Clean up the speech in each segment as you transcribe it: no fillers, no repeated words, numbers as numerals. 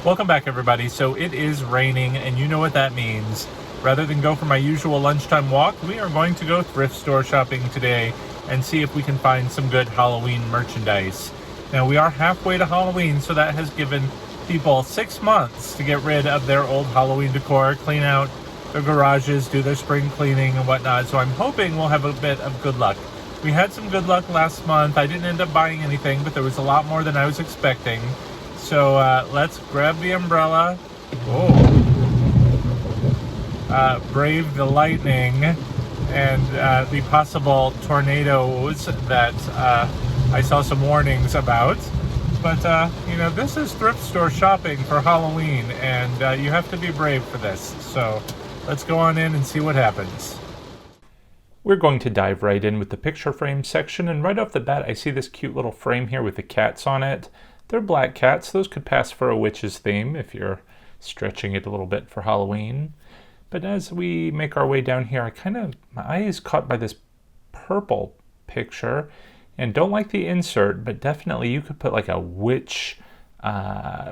Welcome back, everybody. So it is raining, and you know what that means. Rather than go for my usual lunchtime walk, we are going to go thrift store shopping today and see if we can find some good Halloween merchandise. Now, we are halfway to Halloween, so that has given people 6 months to get rid of their old Halloween decor, clean out their garages, do their spring cleaning and whatnot. So I'm hoping we'll have a bit of good luck. We had some good luck last month. I didn't end up buying anything, but there was a lot more than I was expecting. So let's grab the umbrella. Brave the lightning and the possible tornadoes that I saw some warnings about. But, this is thrift store shopping for Halloween, and you have to be brave for this. So let's go on in and see what happens. We're going to dive right in with the picture frame section, and right off the bat I see this cute little frame here with the cats on it. They're black cats. Those could pass for a witch's theme if you're stretching it a little bit for Halloween. But as we make our way down here, my eye is caught by this purple picture, and don't like the insert, but definitely you could put like a witch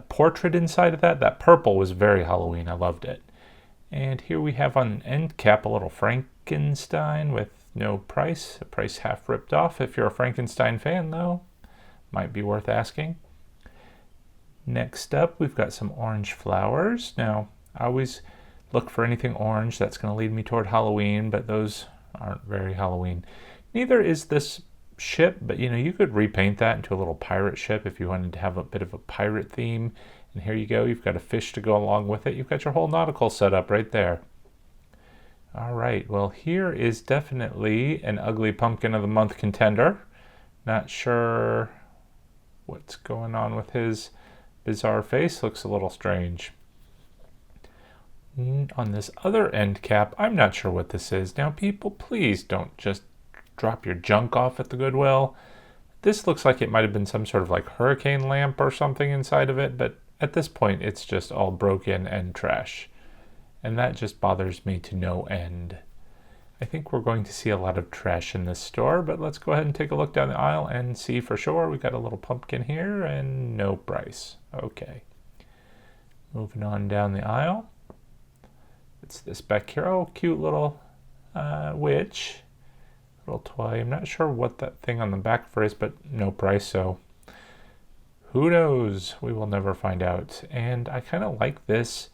portrait inside of that. That purple was very Halloween. I loved it. And here we have on end cap a little Frankenstein with no price, a price half ripped off. If you're a Frankenstein fan, though, might be worth asking. Next up, we've got some orange flowers. Now, I always look for anything orange that's going to lead me toward Halloween, but those aren't very Halloween. Neither is this ship, but you could repaint that into a little pirate ship if you wanted to have a bit of a pirate theme. And here you go, you've got a fish to go along with it. You've got your whole nautical setup right there. All right, well, here is definitely an ugly pumpkin of the month contender. Not sure what's going on with his bizarre face. Looks a little strange. On this other end cap, I'm not sure what this is. Now, people, please don't just drop your junk off at the Goodwill. This looks like it might have been some sort of like hurricane lamp or something inside of it, but at this point, it's just all broken and trash. And that just bothers me to no end. I think we're going to see a lot of trash in this store, but let's go ahead and take a look down the aisle and see for sure. We got a little pumpkin here and no price. Okay. Moving on down the aisle. It's this back here. Oh, cute little witch. Little toy. I'm not sure what that thing on the back for is, but no price, so who knows? We will never find out. And I kind of like this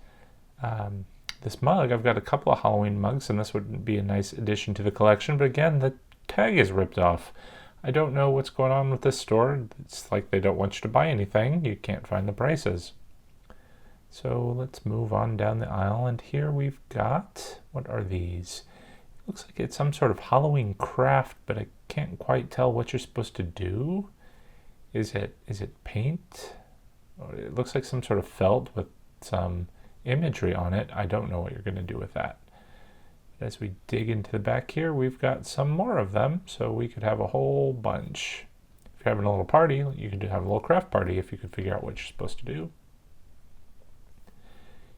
this mug. I've got a couple of Halloween mugs, and this would be a nice addition to the collection. But again, the tag is ripped off. I don't know what's going on with this store. It's like they don't want you to buy anything. You can't find the prices. So let's move on down the aisle, and here we've got, what are these? It looks like it's some sort of Halloween craft, but I can't quite tell what you're supposed to do. Is it paint? It looks like some sort of felt with some imagery on it. I don't know what you're going to do with that. But as we dig into the back here, we've got some more of them, so we could have a whole bunch. If you're having a little party, you could have a little craft party if you could figure out what you're supposed to do.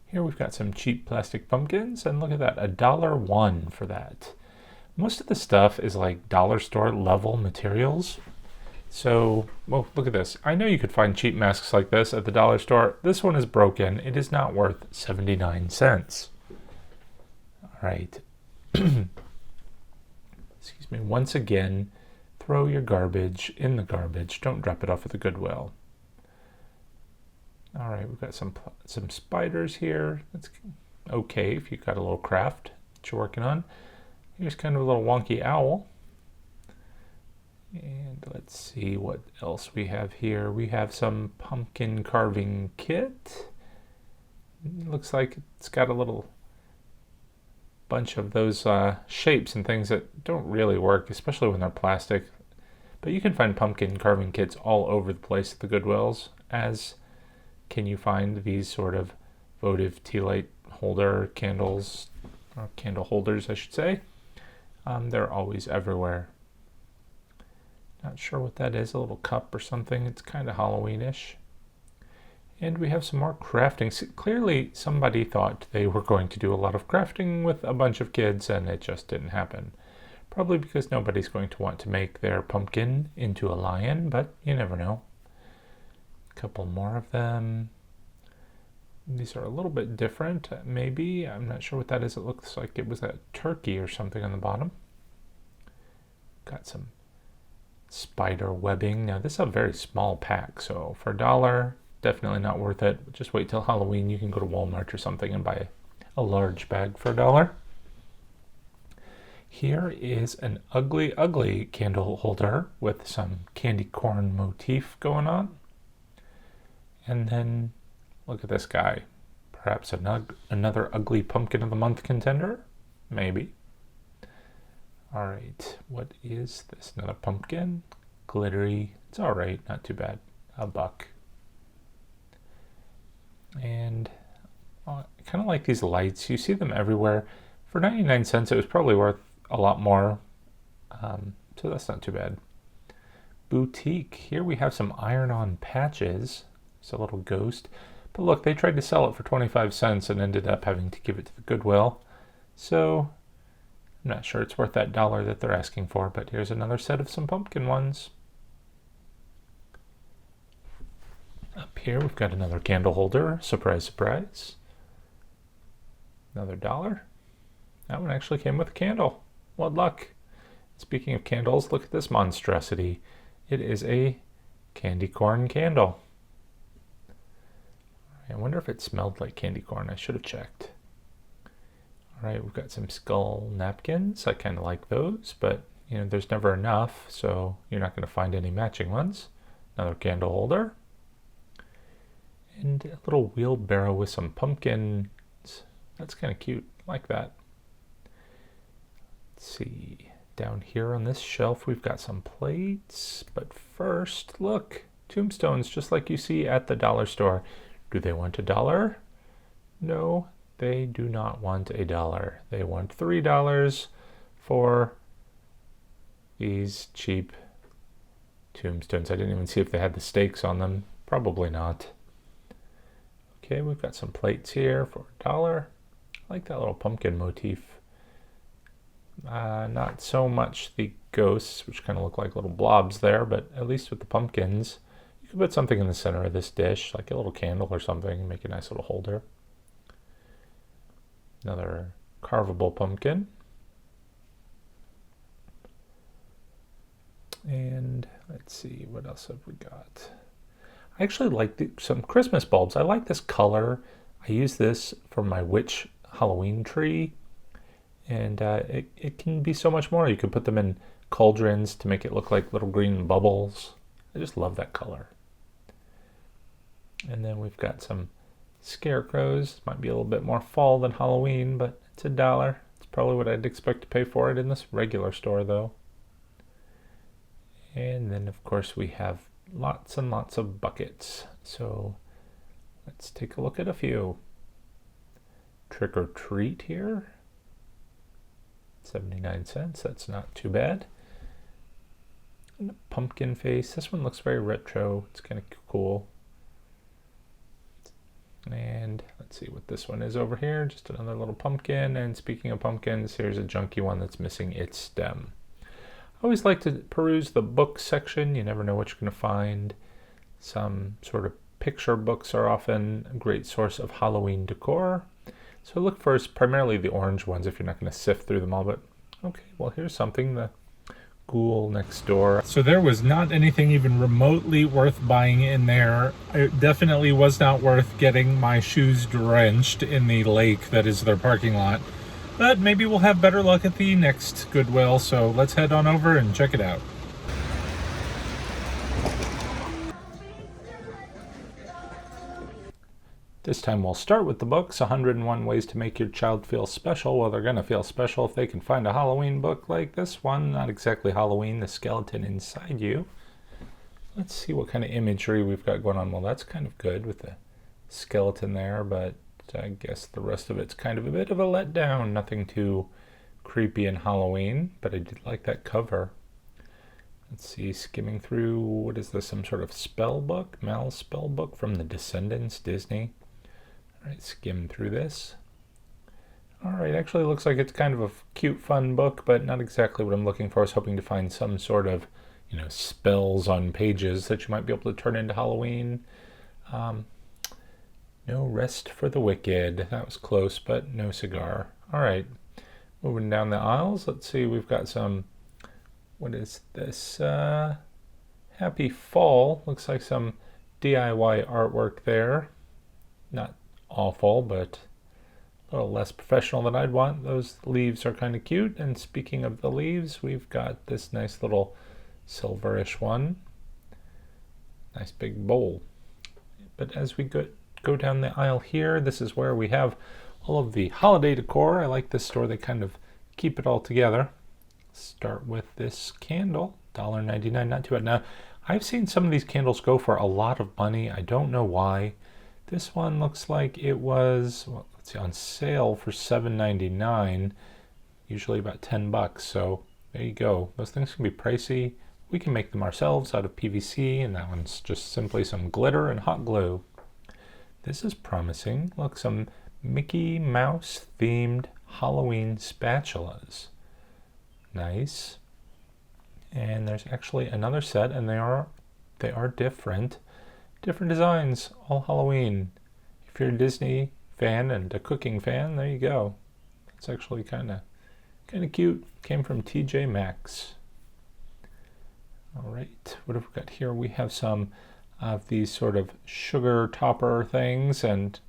Here we've got some cheap plastic pumpkins, and look at that, $1 for that. Most of the stuff is like dollar store level materials. So, well, look at this. I know you could find cheap masks like this at the dollar store. This one is broken. It is not worth 79 cents. All right. Excuse me. Once again, throw your garbage in the garbage. Don't drop it off at the Goodwill. All right, we've got some spiders here. That's okay if you've got a little craft that you're working on. Here's kind of a little wonky owl. And let's see what else we have here. We have some pumpkin carving kit. It looks like it's got a little bunch of those shapes and things that don't really work, especially when they're plastic. But you can find pumpkin carving kits all over the place at the Goodwills, as can you find these sort of votive tea light holder candles, or candle holders, I should say. They're always everywhere. Not sure what that is, a little cup or something. It's kind of Halloweenish. And we have some more crafting. So clearly somebody thought they were going to do a lot of crafting with a bunch of kids, and it just didn't happen. Probably because nobody's going to want to make their pumpkin into a lion, but you never know. A couple more of them. These are a little bit different, maybe. I'm not sure what that is. It looks like it was a turkey or something on the bottom. Got some spider webbing. Now this is a very small pack, so for $1, definitely not worth it. Just wait till Halloween. You can go to Walmart or something and buy a large bag for $1. Here is an ugly, ugly candle holder with some candy corn motif going on. And then look at this guy. Perhaps another ugly pumpkin of the month contender? Maybe. All right, what is this? Not a pumpkin? Glittery. It's all right, not too bad. $1. And I kind of like these lights. You see them everywhere. For 99 cents, it was probably worth a lot more. So that's not too bad. Boutique. Here we have some iron-on patches. It's a little ghost. But look, they tried to sell it for 25 cents and ended up having to give it to the Goodwill. So I'm not sure it's worth that $1 that they're asking for, but here's another set of some pumpkin ones. Up here we've got another candle holder. Surprise, surprise. Another $1. That one actually came with a candle. What luck. Speaking of candles, look at this monstrosity. It is a candy corn candle. I wonder if it smelled like candy corn. I should have checked. All right, we've got some skull napkins. I kind of like those, but there's never enough, so you're not going to find any matching ones. Another candle holder. And a little wheelbarrow with some pumpkins. That's kind of cute. I like that. Let's see. Down here on this shelf, we've got some plates. But first, look. Tombstones, just like you see at the dollar store. Do they want $1? No, they do not want $1. They want $3 for these cheap tombstones. I didn't even see if they had the stakes on them. Probably not. Okay, we've got some plates here for $1. I like that little pumpkin motif. Not so much the ghosts, which kind of look like little blobs there, but at least with the pumpkins, you could put something in the center of this dish, like a little candle or something, and make a nice little holder. Another carvable pumpkin. And let's see, what else have we got? I actually like some Christmas bulbs. I like this color. I use this for my witch Halloween tree. And it can be so much more. You could put them in cauldrons to make it look like little green bubbles. I just love that color. And then we've got some scarecrows. Might be a little bit more fall than Halloween, but it's $1. It's probably what I'd expect to pay for it in this regular store, though. And then, of course, we have lots and lots of buckets. So let's take a look at a few. Trick or treat here. 79 cents. That's not too bad. And a pumpkin face. This one looks very retro. It's kind of cool. And let's see what this one is over here. Just another little pumpkin. And speaking of pumpkins, here's a junky one that's missing its stem. I always like to peruse the book section. You never know what you're going to find. Some sort of picture books are often a great source of Halloween decor. So look for primarily the orange ones if you're not going to sift through them all. But okay, well, here's something. The Ghoul Next Door. So there was not anything even remotely worth buying in there. It definitely was not worth getting my shoes drenched in the lake that is their parking lot. But maybe we'll have better luck at the next Goodwill, so let's head on over and check it out. This time we'll start with the books, 101 Ways to Make Your Child Feel Special. Well, they're going to feel special if they can find a Halloween book like this one. Not exactly Halloween, the skeleton inside you. Let's see what kind of imagery we've got going on. Well, that's kind of good with the skeleton there, but I guess the rest of it's kind of a bit of a letdown. Nothing too creepy in Halloween, but I did like that cover. Let's see, skimming through, what is this, some sort of spell book? Mal's spell book from the Descendants, Disney. All right, skim through this. All right, actually looks like it's kind of a cute, fun book, but not exactly what I'm looking for. I was hoping to find some sort of, spells on pages that you might be able to turn into Halloween. No rest for the wicked. That was close, but no cigar. All right, moving down the aisles. Let's see, we've got some, what is this? Happy Fall. Looks like some DIY artwork there. Not awful, but a little less professional than I'd want. Those leaves are kind of cute. And speaking of the leaves, we've got this nice little silverish one. Nice big bowl. But as we go down the aisle here, this is where we have all of the holiday decor. I like this store. They kind of keep it all together. Start with this candle, $1.99, not too bad. Now, I've seen some of these candles go for a lot of money. I don't know why. This one looks like it was, well, let's see, on sale for $7.99, usually about $10. So there you go. Those things can be pricey. We can make them ourselves out of PVC, and that one's just simply some glitter and hot glue. This is promising. Look, some Mickey Mouse themed Halloween spatulas. Nice. And there's actually another set, and they are different designs, all Halloween. If you're a Disney fan and a cooking fan, there you go. It's actually kind of cute. Came from TJ Maxx. All right, what have we got here? We have some of these sort of sugar topper things, and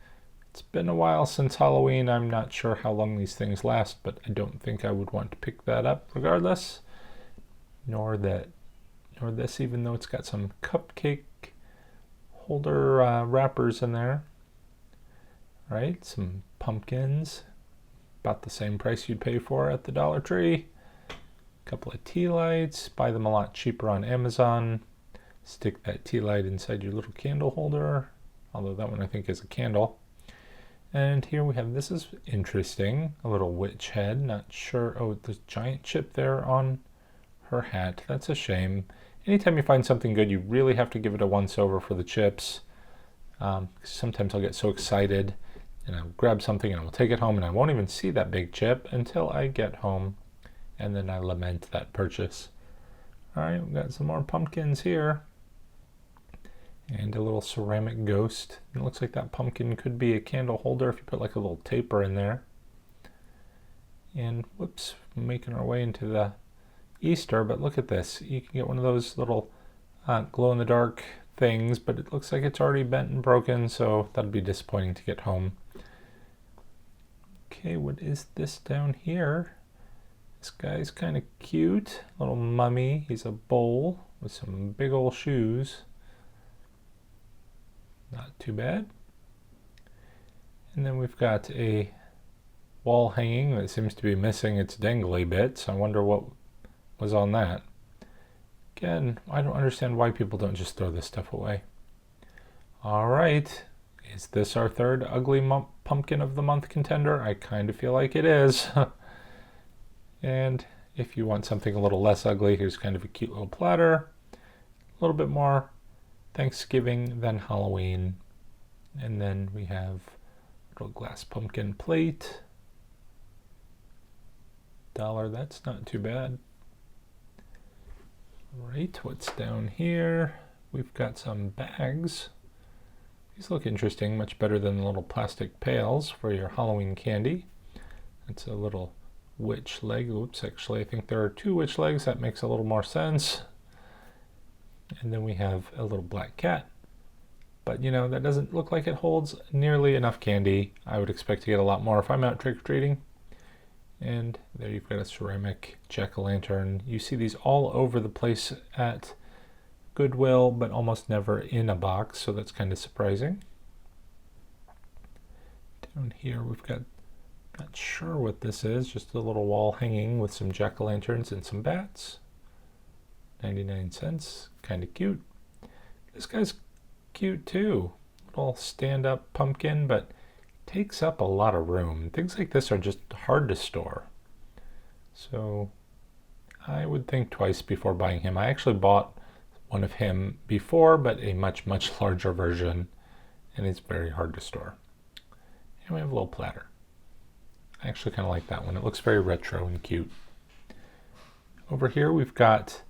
it's been a while since Halloween. I'm not sure how long these things last, but I don't think I would want to pick that up regardless. Nor this, even though it's got some cupcake holder wrappers in there. Right, some pumpkins, about the same price you'd pay for at the Dollar Tree. Couple of tea lights, buy them a lot cheaper on Amazon. Stick that tea light inside your little candle holder, although that one I think is a candle. And here we have, this is interesting, a little witch head, not sure. Oh, there's a giant chip there on her hat. That's a shame. Anytime you find something good, you really have to give it a once over for the chips. Sometimes I'll get so excited and I'll grab something and I'll take it home and I won't even see that big chip until I get home. And then I lament that purchase. All right, we've got some more pumpkins here. And a little ceramic ghost. It looks like that pumpkin could be a candle holder if you put like a little taper in there. And whoops, making our way into the Easter, but look at this. You can get one of those little glow-in-the-dark things, but it looks like it's already bent and broken, so that'd be disappointing to get home. Okay, what is this down here? This guy's kind of cute, little mummy. He's a bowl with some big old shoes. Not too bad. And then we've got a wall hanging that seems to be missing its dangly bits. I wonder what was on that. Again, I don't understand why people don't just throw this stuff away. All right, is this our third ugly pumpkin of the month contender? I kind of feel like it is. And if you want something a little less ugly, here's kind of a cute little platter. A little bit more Thanksgiving than Halloween. And then we have a little glass pumpkin plate. $1, that's not too bad. All right, what's down here? We've got some bags. These look interesting, much better than the little plastic pails for your Halloween candy. It's a little witch leg. Oops, actually I think there are 2 witch legs. That makes a little more sense. And then we have a little black cat. But you know, that doesn't look like it holds nearly enough candy. I would expect to get a lot more if I'm out trick-or-treating. And there you've got a ceramic jack-o'-lantern. You see these all over the place at Goodwill, but almost never in a box, so that's kind of surprising. Down here we've got, not sure what this is, just a little wall hanging with some jack-o'-lanterns and some bats. 99 cents, kind of cute. This guy's cute too. Little stand-up pumpkin, but takes up a lot of room. Things like this are just hard to store. So I would think twice before buying him. I actually bought one of him before, but a much, much larger version, and it's very hard to store. And we have a little platter. I actually kind of like that one. It looks very retro and cute. Over here we've got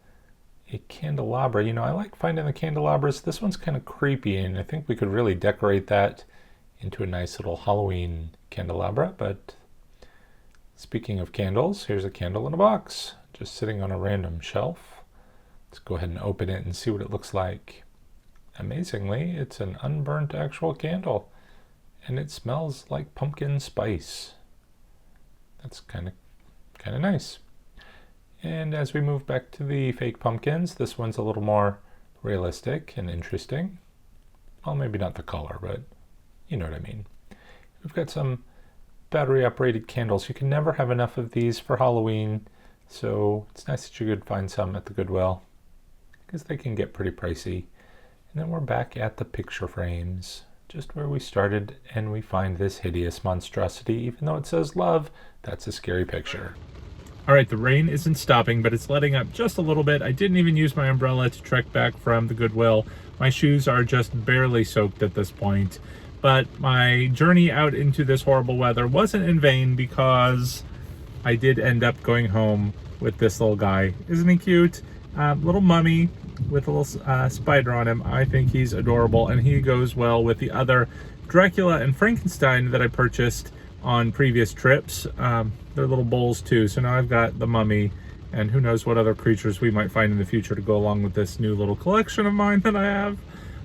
a candelabra. You know, I like finding the candelabras. This one's kind of creepy, and I think we could really decorate that into a nice little Halloween candelabra. But speaking of candles, here's a candle in a box, just sitting on a random shelf. Let's go ahead and open it and see what it looks like. Amazingly, it's an unburnt actual candle, and it smells like pumpkin spice. That's kind of nice. And as we move back to the fake pumpkins, this one's a little more realistic and interesting. Well, maybe not the color, but you know what I mean. We've got some battery operated candles. You can never have enough of these for Halloween, so it's nice that you could find some at the Goodwill, because they can get pretty pricey. And then we're back at the picture frames, just where we started, and we find this hideous monstrosity. Even though it says love, that's a scary picture. All right, the rain isn't stopping, but it's letting up just a little bit. I didn't even use my umbrella to trek back from the Goodwill. My shoes are just barely soaked at this point. But my journey out into this horrible weather wasn't in vain, because I did end up going home with this little guy. Isn't he cute? Little mummy with a little spider on him. I think he's adorable, and he goes well with the other Dracula and Frankenstein that I purchased on previous trips. They're little bowls too, so now I've got the mummy, and who knows what other creatures we might find in the future to go along with this new little collection of mine that I have.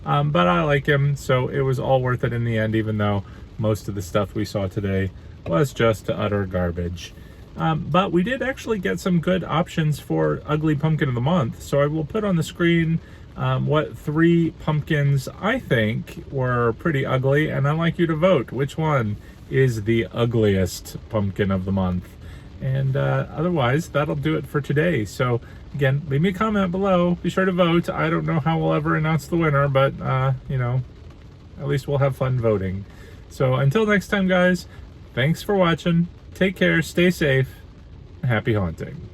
But I like him, so it was all worth it in the end, even though most of the stuff we saw today was just utter garbage. But we did actually get some good options for Ugly Pumpkin of the Month, so I will put on the screen what 3 pumpkins I think were pretty ugly, and I'd like you to vote which one is the ugliest pumpkin of the month. And otherwise, that'll do it for today. So again, leave me a comment below. Be sure to vote. I don't know how we'll ever announce the winner, but you know, at least we'll have fun voting. So until next time, guys, thanks for watching. Take care, stay safe, and happy haunting.